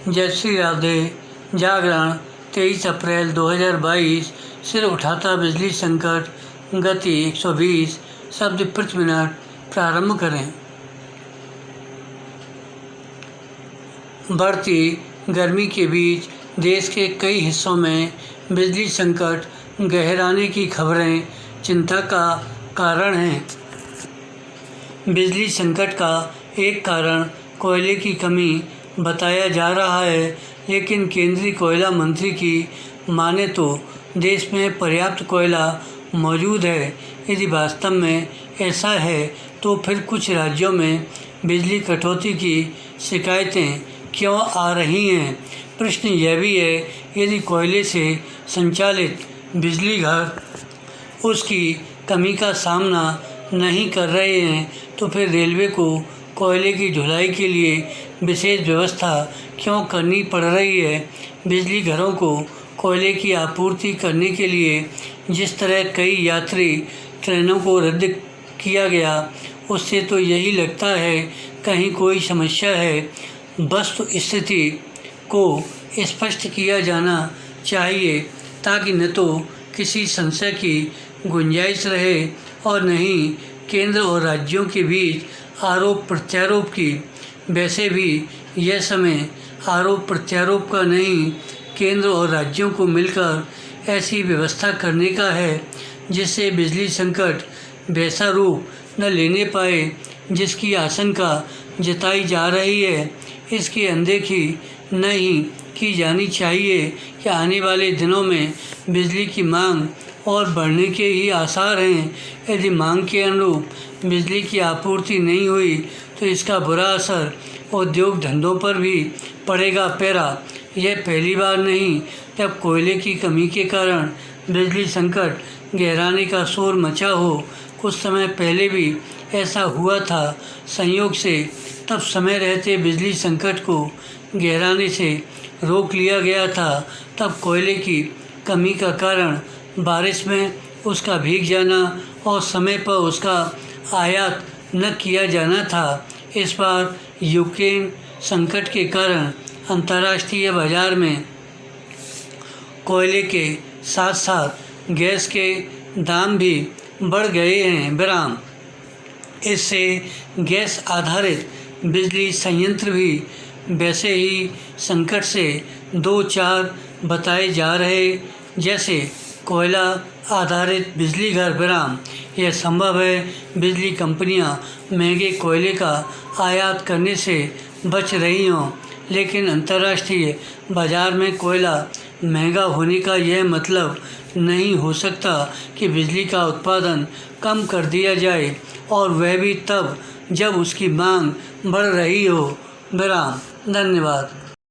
जय श्री राधे। जागरण 23 अप्रैल 2022। सिर उठाता बिजली संकट, गति 120 शब्द प्रति मिनट। प्रारंभ करें। बढ़ती गर्मी के बीच देश के कई हिस्सों में बिजली संकट गहराने की खबरें चिंता का कारण हैं। बिजली संकट का एक कारण कोयले की कमी बताया जा रहा है, लेकिन केंद्रीय कोयला मंत्री की माने तो देश में पर्याप्त कोयला मौजूद है। यदि वास्तव में ऐसा है तो फिर कुछ राज्यों में बिजली कटौती की शिकायतें क्यों आ रही हैं? प्रश्न यह भी है, यदि कोयले से संचालित बिजली घर उसकी कमी का सामना नहीं कर रहे हैं तो फिर रेलवे को कोयले की ढुलाई के लिए विशेष व्यवस्था क्यों करनी पड़ रही है? बिजली घरों को कोयले की आपूर्ति करने के लिए जिस तरह कई यात्री ट्रेनों को रद्द किया गया, उससे तो यही लगता है कहीं कोई समस्या है। वस्तुस्थिति को स्पष्ट किया जाना चाहिए ताकि न तो किसी संशय की गुंजाइश रहे और न ही केंद्र और राज्यों के बीच आरोप प्रत्यारोप की। वैसे भी यह समय आरोप प्रत्यारोप का नहीं, केंद्र और राज्यों को मिलकर ऐसी व्यवस्था करने का है जिससे बिजली संकट वैसा रूप न लेने पाए जिसकी आशंका जताई जा रही है। इसकी अनदेखी नहीं की जानी चाहिए कि आने वाले दिनों में बिजली की मांग और बढ़ने के ही आसार हैं। यदि मांग के अनुरूप बिजली की आपूर्ति नहीं हुई तो इसका बुरा असर उद्योग धंधों पर भी पड़ेगा। यह पहली बार नहीं जब कोयले की कमी के कारण बिजली संकट गहराने का शोर मचा हो। कुछ समय पहले भी ऐसा हुआ था। संयोग से तब समय रहते बिजली संकट को गहराने से रोक लिया गया था। तब कोयले की कमी का कारण बारिश में उसका भीग जाना और समय पर उसका आयात न किया जाना था। इस बार यूक्रेन संकट के कारण अंतर्राष्ट्रीय बाजार में कोयले के साथ साथ गैस के दाम भी बढ़ गए हैं। विराम। इससे गैस आधारित बिजली संयंत्र भी वैसे ही संकट से दो चार बताए जा रहे जैसे कोयला आधारित बिजली घर। विराम। यह संभव है बिजली कंपनियां महंगे कोयले का आयात करने से बच रही हों, लेकिन अंतर्राष्ट्रीय बाजार में कोयला महंगा होने का यह मतलब नहीं हो सकता कि बिजली का उत्पादन कम कर दिया जाए, और वह भी तब जब उसकी मांग बढ़ रही हो। विराम। धन्यवाद।